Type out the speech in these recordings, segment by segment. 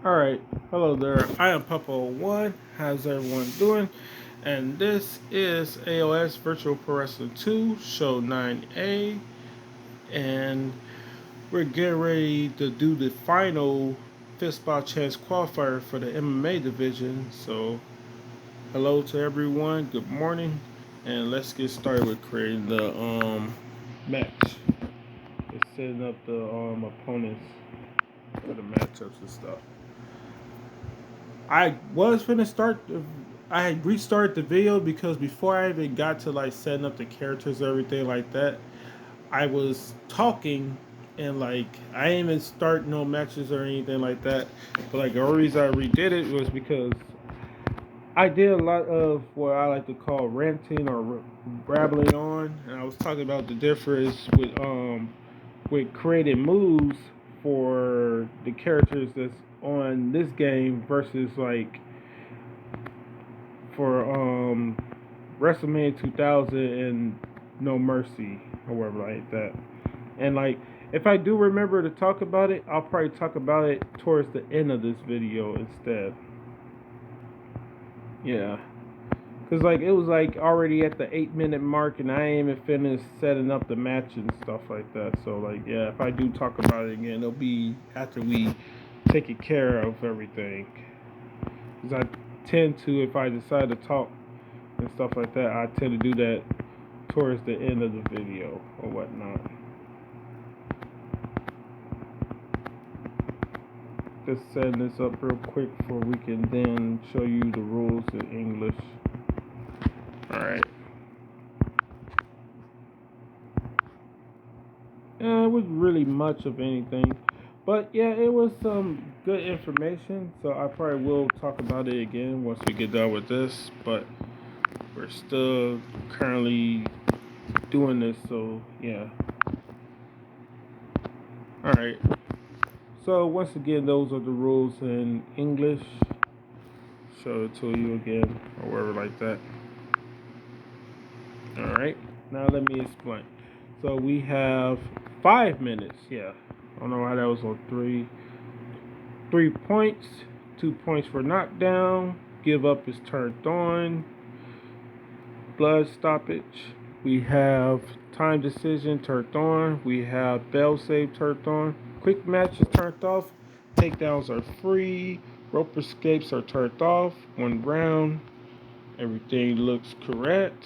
Alright, hello there. I am Papa01. How's everyone doing? And this is AOS Virtual Pro Wrestling 2, Show 9A. And we're getting ready to do the final fifth spot chance qualifier for the MMA division. So, hello to everyone. Good morning. And let's get started with creating the match. It's setting up the opponents for the matchups and stuff. I was finna start. I had restarted the video because before I even got to like setting up the characters and everything like that, I was talking and like I didn't even start no matches or anything like that. But like the only reason I redid it was because I did a lot of what I like to call ranting or babbling on, and I was talking about the difference with creating moves for the characters that's on this game versus like for WrestleMania 2000 and No Mercy or whatever like that. And like if I do remember to talk about it, I'll probably talk about it towards the end of this video instead. Yeah. Cause like it was like already at the 8 minute mark and I ain't even finished setting up the match and stuff like that. So like yeah, if I do talk about it again, it'll be after we take care of everything. Cause I tend to, if I decide to talk and stuff like that, I tend to do that towards the end of the video or whatnot. Just setting this up real quick before we can then show you the rules in English. Alright. It wasn't really much of anything. But yeah, it was some good information. So I probably will talk about it again once we get done with this. But we're still currently doing this, so yeah. Alright. So once again, those are the rules in English. Show it to you again, or whatever like that. Alright, now let me explain. So we have 5 minutes, yeah. I don't know why that was on 3. 3 points, 2 points for knockdown, give up is turned on, blood stoppage. We have time decision turned on. We have bell save turned on. Quick match is turned off. Takedowns are free. Rope escapes are turned off. 1 round. Everything looks correct.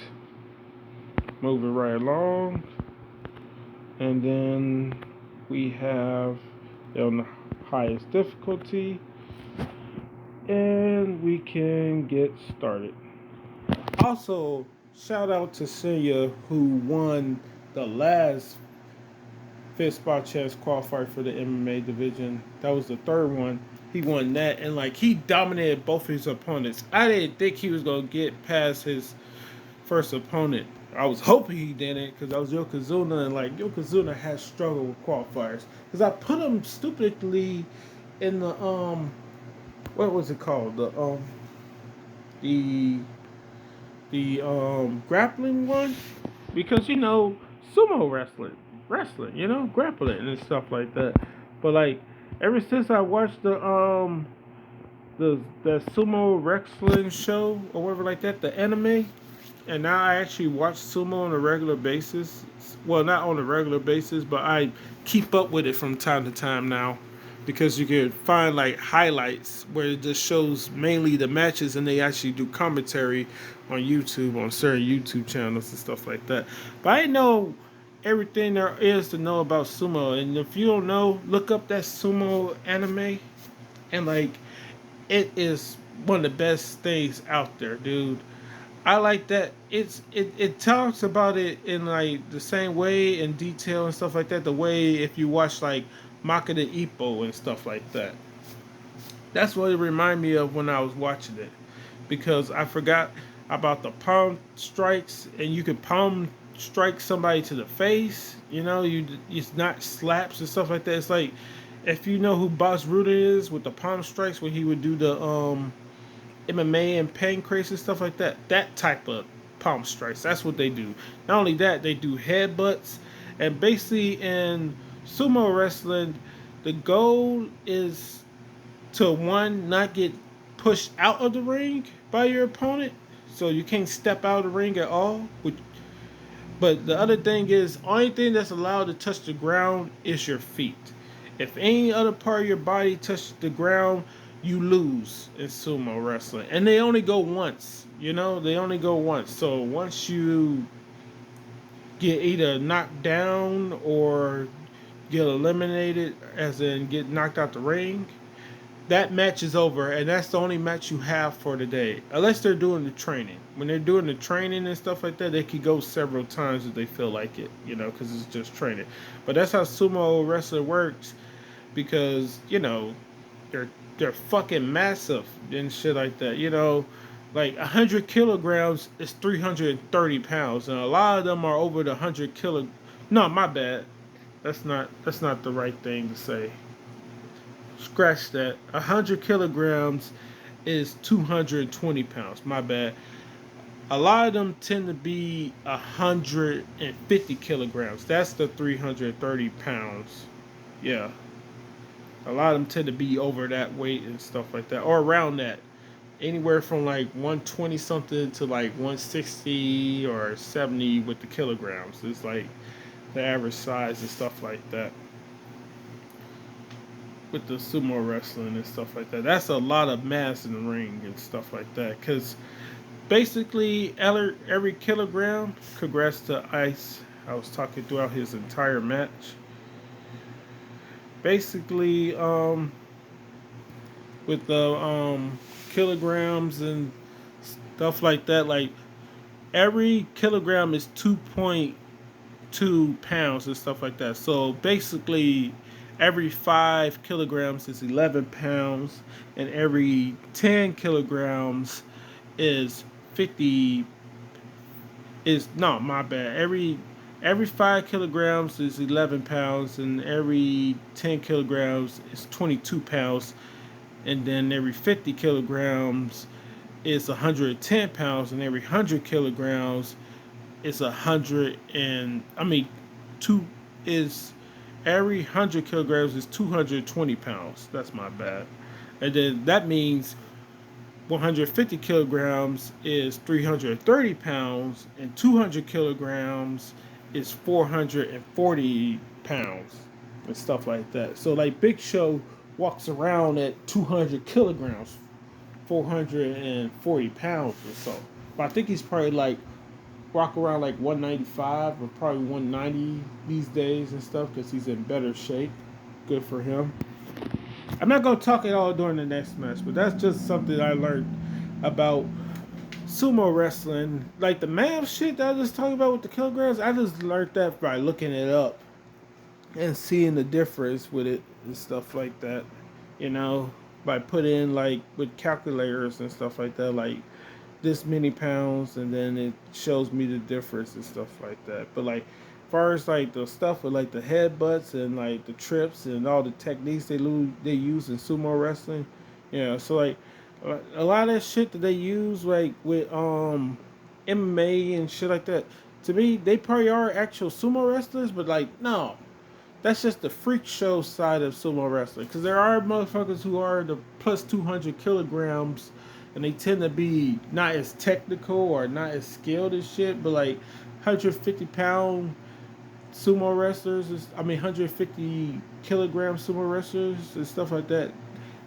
Moving right along. And then we have on the highest difficulty. And we can get started. Also, shout out to Senya who won the last fifth spot chance qualifier for the MMA division. That was the third one. He won that and like he dominated both his opponents. I didn't think he was gonna get past his first opponent. I was hoping he didn't because I was Yokozuna and like Yokozuna has struggled with qualifiers because I put him stupidly in the what was it called the grappling one because you know sumo wrestling you know grappling and stuff like that. But like ever since I watched the sumo wrestling show or whatever like that, the anime, and now I actually watch sumo on a regular basis. Well, not on a regular basis, but I keep up with it from time to time now because you can find like highlights where it just shows mainly the matches and they actually do commentary on YouTube on certain YouTube channels and stuff like that. But I know everything there is to know about sumo, and if you don't know, look up that sumo anime and like it is one of the best things out there, dude. I like that it talks about it in like the same way in detail and stuff like that. The way if you watch like Makata Ippo and stuff like that. That's what it reminded me of when I was watching it because I forgot about the palm strikes and you could palm strike somebody to the face. You know, it's not slaps and stuff like that. It's like if you know who Boss Ruda is with the palm strikes when he would do the MMA and pancrase and stuff like that. That type of palm strikes. That's what they do. Not only that, they do headbutts. And basically in sumo wrestling, the goal is to one, not get pushed out of the ring by your opponent, so you can't step out of the ring at all. But the other thing is, only thing that's allowed to touch the ground is your feet. If any other part of your body touches the ground, you lose in sumo wrestling. And they only go once. They only go once. So once you get either knocked down or get eliminated, as in get knocked out the ring, that match is over, and that's the only match you have for the day. Unless they're doing the training. When they're doing the training and stuff like that, they could go several times if they feel like it, because it's just training. But that's how sumo wrestling works, because they're fucking massive and shit like that. Like 100 kilograms is 330 pounds, and a lot of them are over the 100 kilo. No, my bad. That's not the right thing to say. Scratch that. 100 kilograms is 220 pounds. My bad. A lot of them tend to be 150 kilograms. That's the 330 pounds. Yeah. A lot of them tend to be over that weight and stuff like that, or around that. Anywhere from like 120 something to like 160 or 70 with the kilograms. It's like the average size and stuff like that. With the sumo wrestling and stuff like that. That's a lot of mass in the ring and stuff like that. Because basically, every kilogram, congrats to Ice. I was talking throughout his entire match. Basically, with the kilograms and stuff like that, like every kilogram is 2.2 pounds and stuff like that. So basically, every 5 kilograms is 11 pounds, and every 10 kilograms is 50. No, my bad. Every 5 kilograms is 11 pounds, and every 10 kilograms is 22 pounds, and then every 50 kilograms is 110 pounds, and every 100 kilograms is 100 and two is. Every 100 kilograms is 220 pounds. That's my bad. And then that means 150 kilograms is 330 pounds, and 200 kilograms is 440 pounds, and stuff like that. So, like, Big Show walks around at 200 kilograms, 440 pounds or so. But I think he's probably like walk around like 195 or probably 190 these days and stuff, because he's in better shape. Good for him. I'm not going to talk it all during the next match, but that's just something I learned about sumo wrestling. Like the math shit that I was talking about with the kilograms, I just learned that by looking it up and seeing the difference with it and stuff like that. By putting in like with calculators and stuff like that, like this many pounds, and then it shows me the difference and stuff like that. But like far as like the stuff with like the headbutts and like the trips and all the techniques they use in sumo wrestling, so like a lot of that shit that they use like with MMA and shit like that, to me they probably are actual sumo wrestlers, but like no, that's just the freak show side of sumo wrestling, because there are motherfuckers who are the plus 200 kilograms, and they tend to be not as technical or not as skilled as shit, but like 150-pound sumo wrestlers, 150 kilogram sumo wrestlers and stuff like that,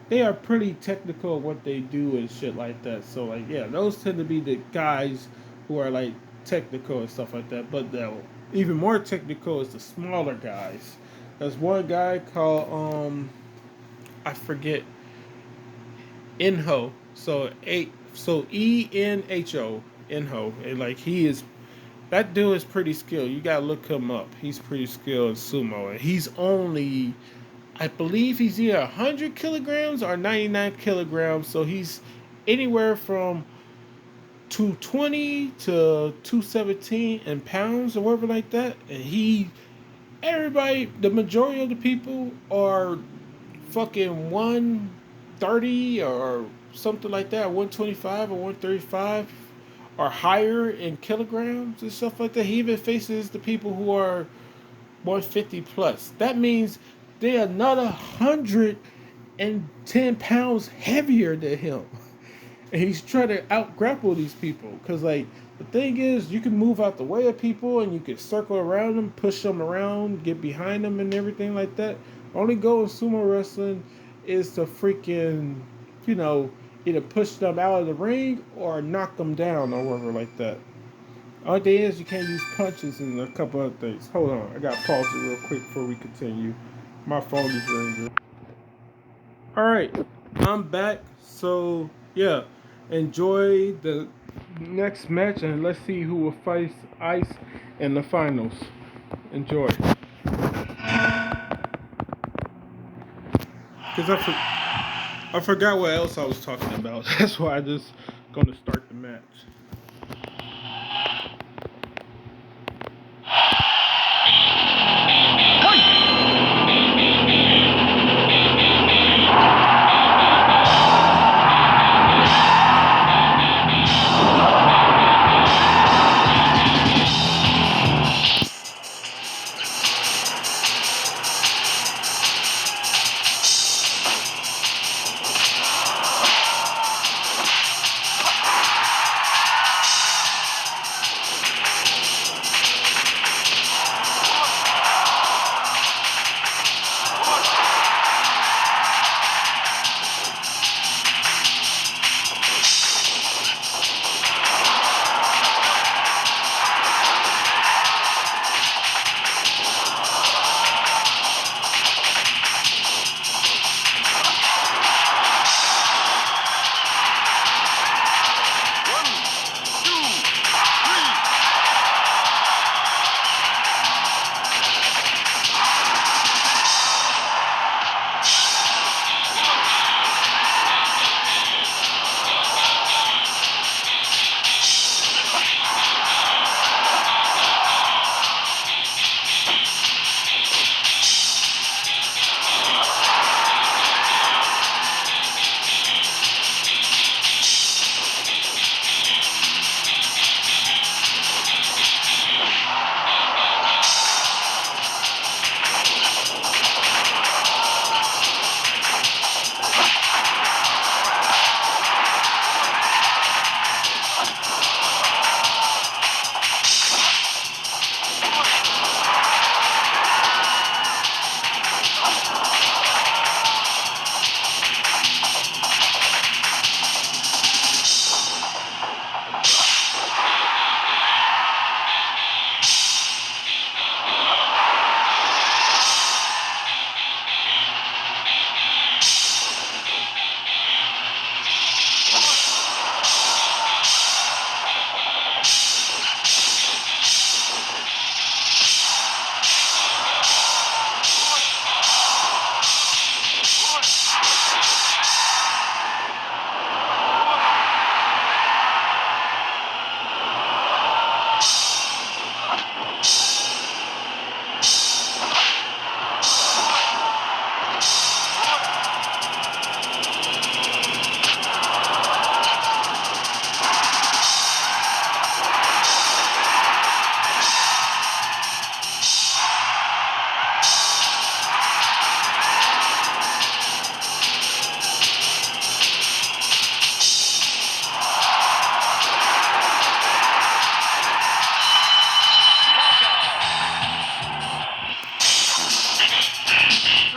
they are pretty technical at what they do and shit like that. So like, yeah, those tend to be the guys who are like technical and stuff like that. But the even more technical is the smaller guys. There's one guy called I forget, Enho. So ENHO, Enho, and like that dude is pretty skilled. You gotta look him up. He's pretty skilled in sumo, and he's only, I believe he's either 100 kilograms or 99 kilograms. So he's anywhere from 220 to 217 in pounds or whatever like that. And the majority of the people are fucking 130 or something like that, 125 or 135 or higher in kilograms and stuff like that. He even faces the people who are 150 plus. That means they're another 100 and 10 pounds heavier than him. And he's trying to out grapple these people. Because, like, the thing is, you can move out the way of people and you can circle around them, push them around, get behind them, and everything like that. Only goal in sumo wrestling is to freaking, you know, either push them out of the ring or knock them down or whatever like that. Only thing is, you can't use punches and a couple other things. Hold on, I gotta pause it real quick before we continue. My phone is ringing. Alright, I'm back. So, yeah, enjoy the next match and let's see who will face Ice in the finals. Enjoy. Because I forgot what else I was talking about. That's why I just gonna start the match.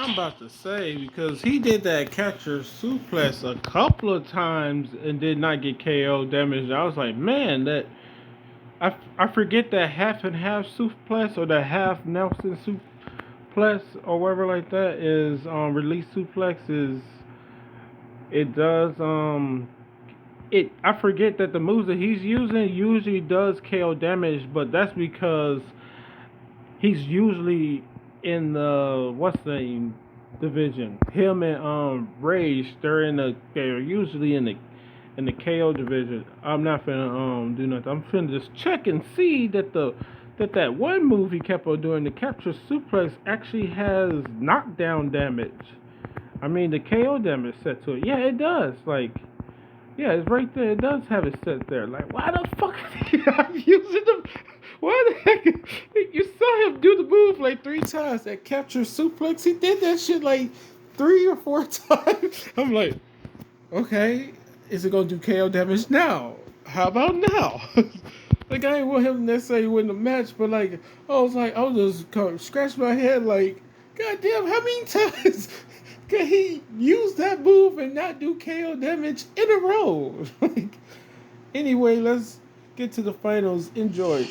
I'm about to say because he did that catcher suplex a couple of times and did not get KO damage. I was like, man, that I forget that half and half suplex or the half Nelson suplex or whatever like that is release suplex is it does it I forget that the moves that he's using usually does KO damage, but that's because he's usually in the what's the name division. Him and Rage, they're usually in the KO division. I'm not finna do nothing. I'm finna just check and see that one move he kept on doing, the capture suplex, actually has knockdown damage. I mean the KO damage set to it. Yeah, it does. Like, yeah, it's right there. It does have it set there. Like, why the fuck is he not using them? Why the heck? You saw him do the move like 3 times. That capture suplex, he did that shit like 3 or 4 times. I'm like, okay, is it gonna do KO damage now? How about now? Like I didn't want him to necessarily win the match, but like I was just kind of scratch my head like, God damn, how many times can he use that move and not do KO damage in a row? Like, anyway, let's get to the finals. Enjoy.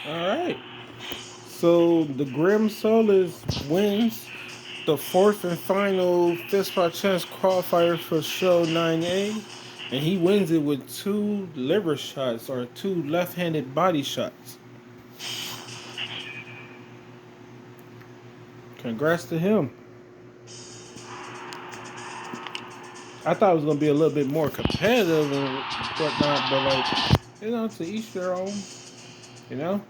Alright. So the Grim Solace wins the fourth and final 5SCqualifier qualifier for show 9A. And he wins it with 2 liver shots or 2 left-handed body shots. Congrats to him. I thought it was going to be a little bit more competitive and whatnot, but like, you know, to each their own, you know?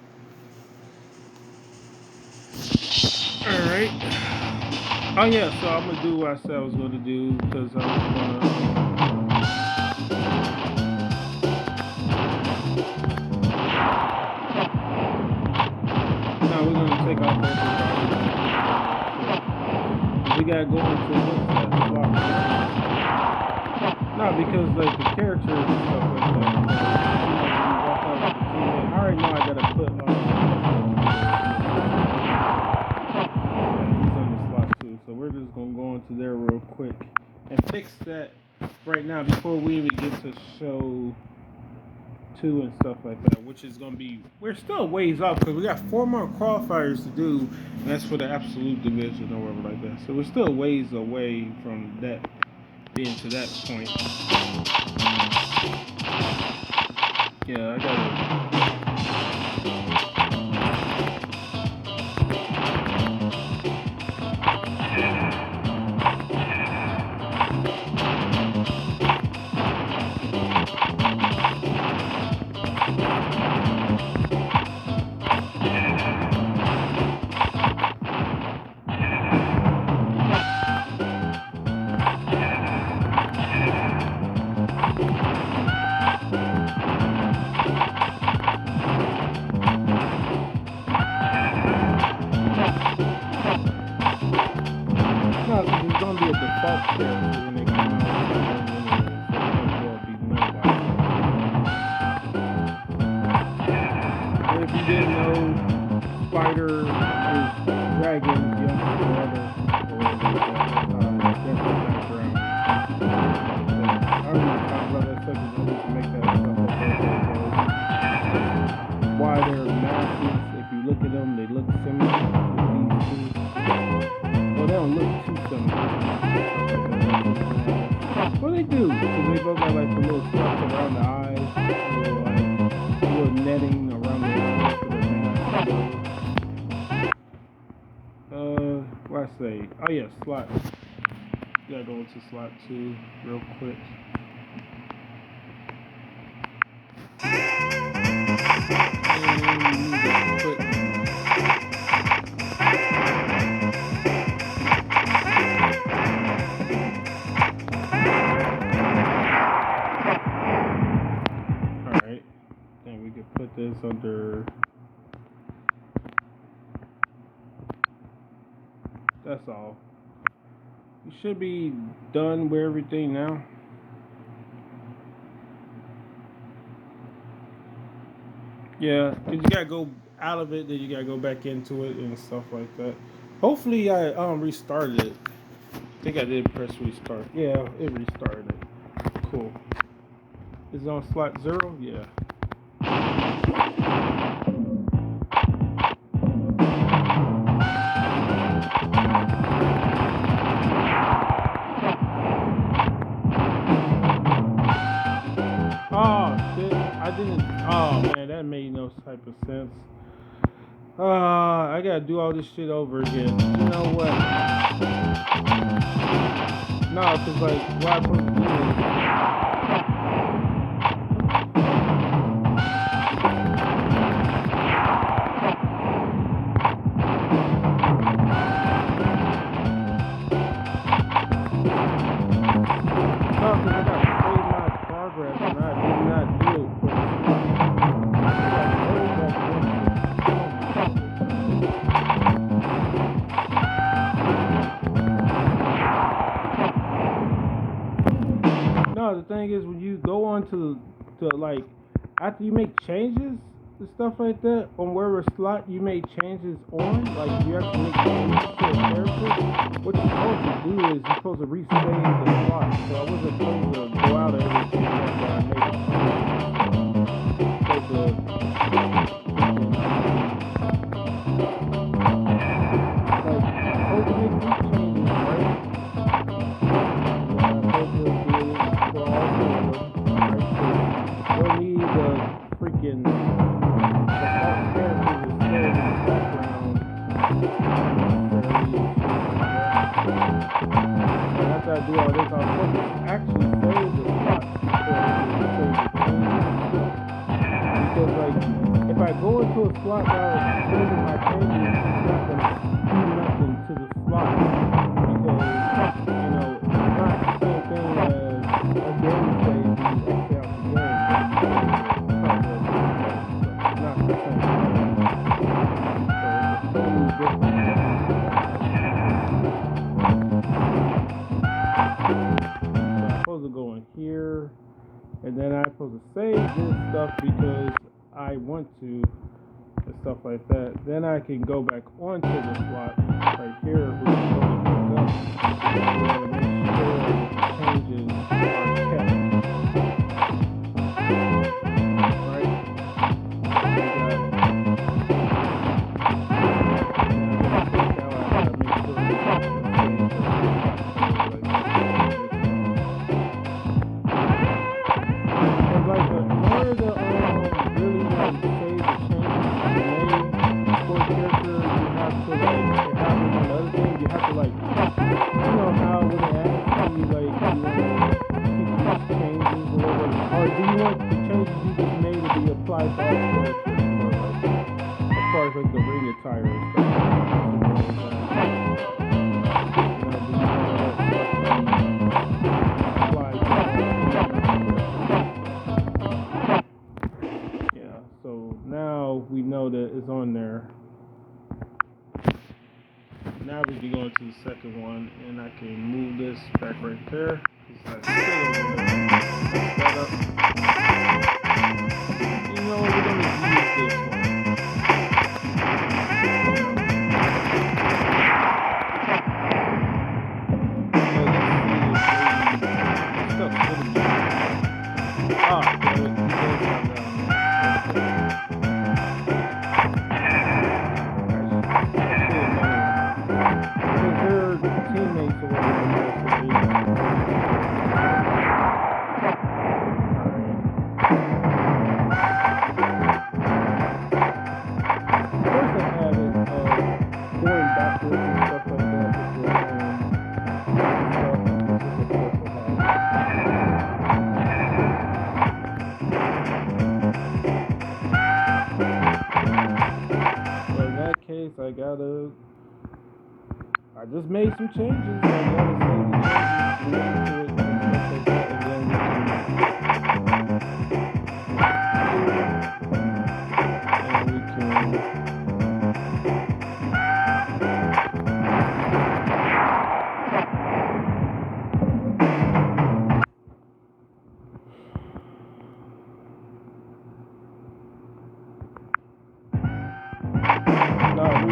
Alright. Oh yeah, so I'm going to do what I said I was going to do because I was going to... We're gonna take off everybody. We gotta go into that slot. No, because like the characters and stuff like that. I already know I gotta put on. He's on the slot too, so we're just gonna go into there real quick and fix that right now before we even get to show 2 and stuff like that, which is going to be, we're still ways off because we got 4 more qualifiers to do, and that's for the absolute division or whatever like that. So we're still ways away from that being to that point. Yeah, I got oh yeah, slot. Gotta go into slot 2 real quick. can put this under. That's all. You should be done with everything now. Yeah, 'cause you gotta go out of it, then you gotta go back into it and stuff like that. Hopefully, I restarted it. I think I did press restart. Yeah, it restarted it. Cool. Is it on slot 0? Yeah. Oh shit! I didn't. Oh man, that made no type of sense. I gotta do all this shit over again. You know what? No, cause like what I'm supposed to do is. No, cause I gotta save my progress, and I did not do it for No, the thing is when you go on to like after you make changes and stuff like that on wherever slot you make changes on, like you have to make changes to a character. What you're supposed to do is you're supposed to resave the slot. So I wasn't supposed to go out of everything after I made a change. Supposed to make these changes, right? We'll need the freaking characters is still in the background. And after I do all this, I'm supposed to actually save the slot because like if I go into a slot while saving my changes, it's not gonna do nothing to the slot because you know it's not the same thing as a game save when you exit out the game. It's not the same thing. So it's a totally different. So I'm supposed to go in here, and then I'm supposed to save this stuff because I want to, and stuff like that. Then I can go back onto the slot right here, which is going to pick up. And make sure the changes are kept. We know that it's on there. Now we can go into the second one, and I can move this back right there. You know what? We're gonna use this one. I just made some changes. I gotta save the changes, and stuff like that, and then we can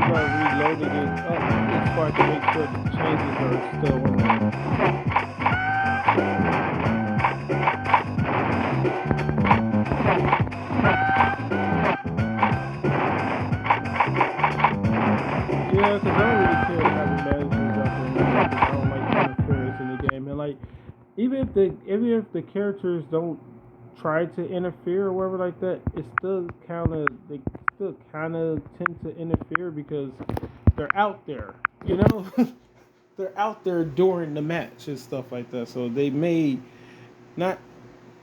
reloaded it up. It's hard to make sure the changes are still in there. Yeah, because I don't really care having managers out there because I don't like interference in the game. And like, even if the characters don't try to interfere or whatever like that, it's still they still kind of tend to interfere because they're out there, you know. They're out there during the match and stuff like that. So they may not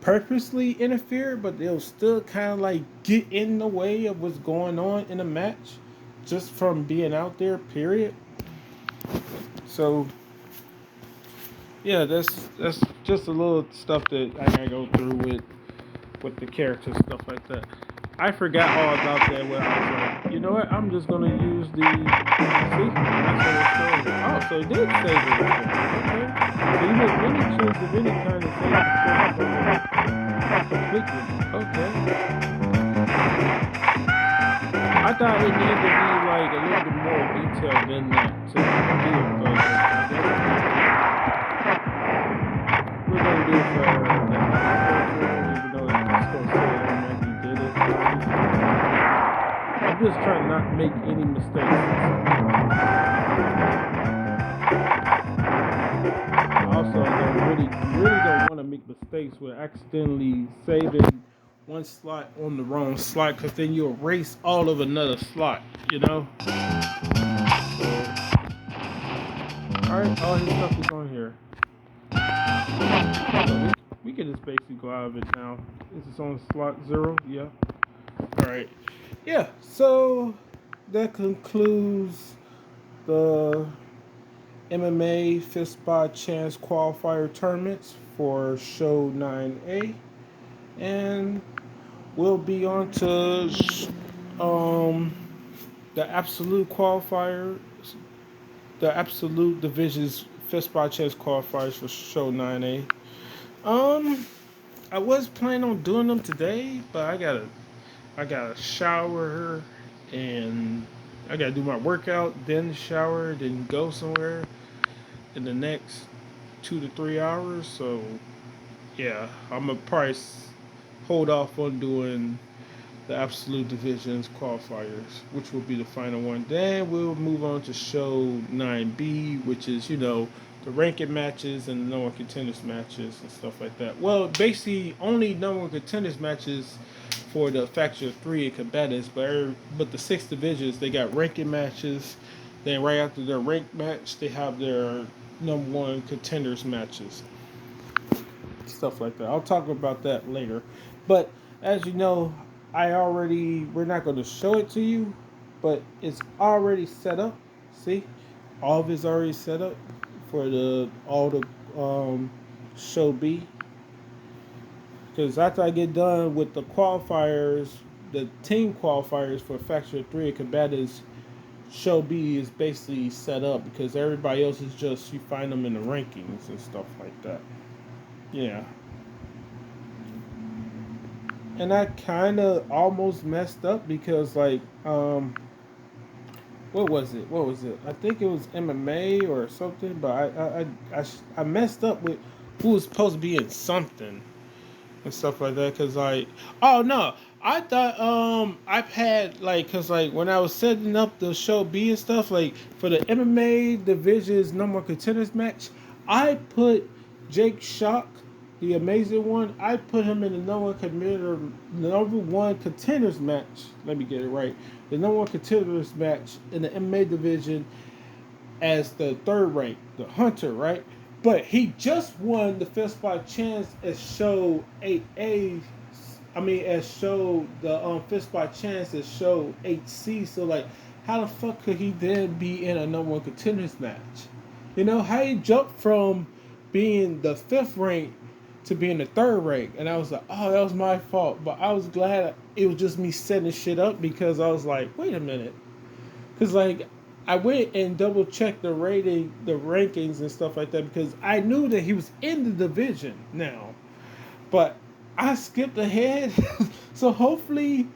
purposely interfere, but they'll still kind of like get in the way of what's going on in a match just from being out there, period. So yeah, that's just a little stuff that I gotta go through with the character stuff like that. I forgot all about that when I was like, you know what? I'm just gonna use the see. That's what it's showing. Oh, so it did save it. Okay. So you make any choice of any kind of save completely. Okay. I thought it needed to be like a little bit more detailed than that to do it, but we're gonna do it for even though it's gonna say it automatically did it. I'm just trying not to make any mistakes. Also, I really don't want to make mistakes with accidentally saving one slot on the wrong slot, because then you erase all of another slot, you know? So, alright, all his stuff is on here. So we can just basically go out of it now. This is on slot 0, yeah. Alright. Yeah, so that concludes the MMA Fist by Chance qualifier tournaments for show 9A. And we'll be on to the absolute qualifiers, the absolute divisions Fist by Chance qualifiers for show 9A. I was planning on doing them today, but I gotta shower and I gotta do my workout, then shower, then go somewhere in the next 2 to 3 hours. So yeah, I'm gonna probably hold off on doing the absolute divisions qualifiers, which will be the final one. Then we'll move on to show 9B, which is, the ranking matches and the number one contenders matches and stuff like that. Well, basically only number one contenders matches for the Factor 3 and combatants, but the 6 divisions, they got ranking matches. Then right after their rank match, they have their number one contenders matches. Stuff like that. I'll talk about that later. But as you know, we're not going to show it to you, but it's already set up. See? All of it's already set up for all the show B. Because after I get done with the qualifiers, the team qualifiers for Factor 3 and combatants, show B is basically set up because everybody else is just, you find them in the rankings and stuff like that. Yeah. And I kind of almost messed up because, like, what was it? I think it was MMA or something, but I messed up with who was supposed to be in something and stuff like that. Cause like, oh no, I thought I've had like, cause like when I was setting up the show B and stuff, like for the MMA divisions number one contenders match, I put Jake Shock, the amazing one. I put him in the number one contenders match. Let me get it right. The number one contenders match in the MMA division as the third rank, the Hunter, right? But he just won the Fist by Chance as show 8A. As show the Fist by Chance as show 8C. So like, how the fuck could he then be in a number one contenders match? How he jumped from being the 5th rank to being the 3rd rank, and I was like, oh, that was my fault. But I was glad it was just me setting shit up, because I was like, wait a minute, because like I went and double checked the rankings and stuff like that, because I knew that he was in the division now, but I skipped ahead. So hopefully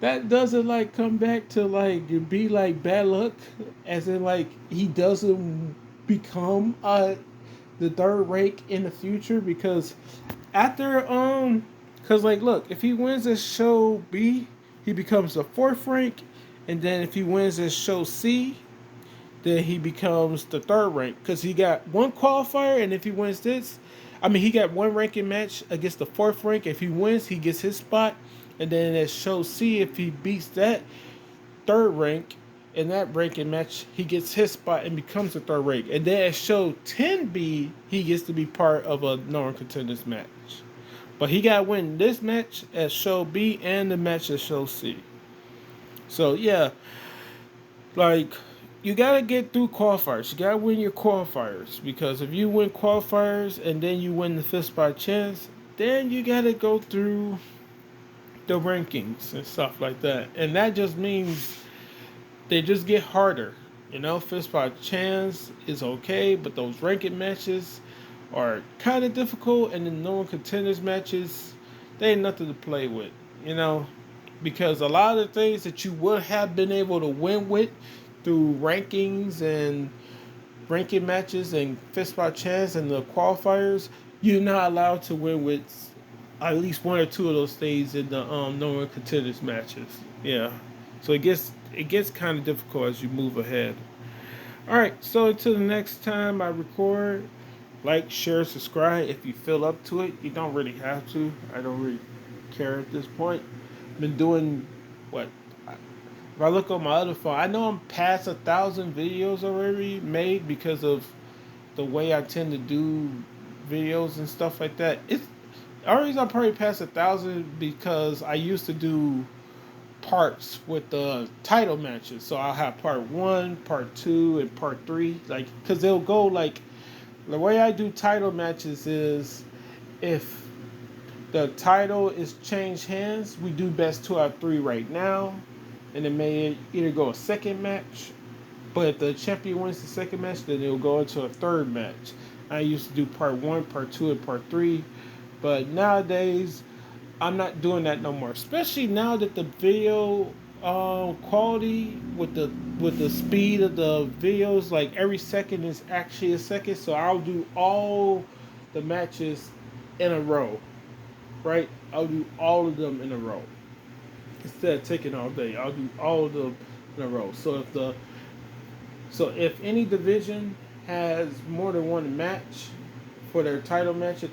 that doesn't like come back to like be like bad luck, as in like he doesn't become the third rank in the future, because after because like look, if he wins this show B, he becomes the fourth rank, and then if he wins this show C, then he becomes the third rank, because he got one qualifier, and if he wins this, I mean, he got one ranking match against the fourth rank. If he wins, he gets his spot, and then at show C, if he beats that third rank in that ranking match, he gets his spot and becomes the third rank. And then at show 10B, he gets to be part of a no contenders match. But he got to win this match at show B and the match at show C. So yeah, like, you gotta get through qualifiers. You gotta win your qualifiers, because if you win qualifiers and then you win the fifth spot chance, then you gotta go through the rankings and stuff like that. And that just means they just get harder. You know, fifth spot chance is okay, but those ranking matches are kind of difficult, and the no contenders matches, they ain't nothing to play with. You know, because a lot of the things that you would have been able to win with through rankings and ranking matches and fifth spot chance and the qualifiers, you're not allowed to win with at least one or two of those things in the no one contenders matches. Yeah, so it gets kind of difficult as you move ahead. All right, so until the next time I record, like, share, subscribe if you feel up to it. You don't really have to. I don't really care at this point. I've been doing what? If I look on my other phone, I know I'm past 1,000 videos already made, because of the way I tend to do videos and stuff like that. It's the only reason I'm probably past 1,000 because I used to do parts with the title matches. So I'll have part 1, part 2, and part 3. Like, because they'll go like, the way I do title matches is, if the title is changed hands, we do best 2 out of 3 right now, and it may either go a second match, but if the champion wins the second match, then it'll go into a third match. I used to do part 1, part 2, and part 3, but nowadays I'm not doing that no more. Especially now that the video quality with the speed of the videos, like every second is actually a second. So I'll do all the matches in a row, right? I'll do all of them in a row instead of taking all day. I'll do all of them in a row. So if any division has more than one match for their title match at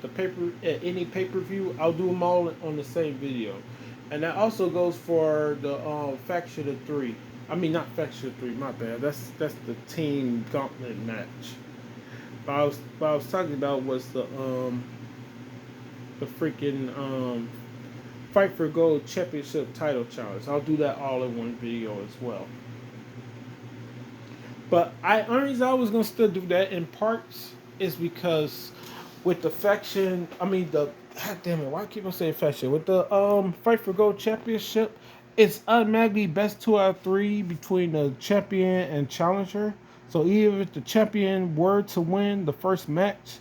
any pay-per-view, I'll do them all on the same video. And that also goes for the faction of 3. I mean, not faction of 3, my bad. That's the team gauntlet match. What I was talking about was the freaking Fight for Gold Championship title challenge. I'll do that all in one video as well. But only reason I was gonna still do that in parts is because with the faction, God damn it, why I keep on saying faction? With the Fight for Gold Championship, it's automatically best 2 out of 3 between the champion and challenger. So even if the champion were to win the first match,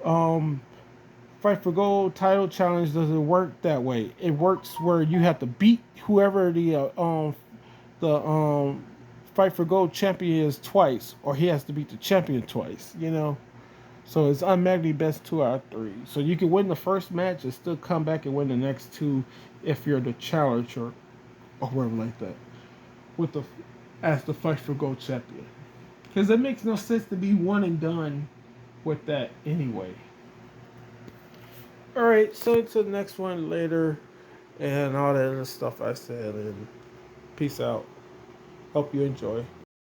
Fight for Gold title challenge doesn't work that way. It works where you have to beat whoever the Fight for Gold champion is twice, or he has to beat the champion twice. You know. So it's automatically best 2 out of 3. So you can win the first match and still come back and win the next 2 if you're the challenger or whatever like that. As the Fight for Gold champion. Because it makes no sense to be one and done with that anyway. Alright, so until the next one later, and all that other stuff I said, and peace out. Hope you enjoy.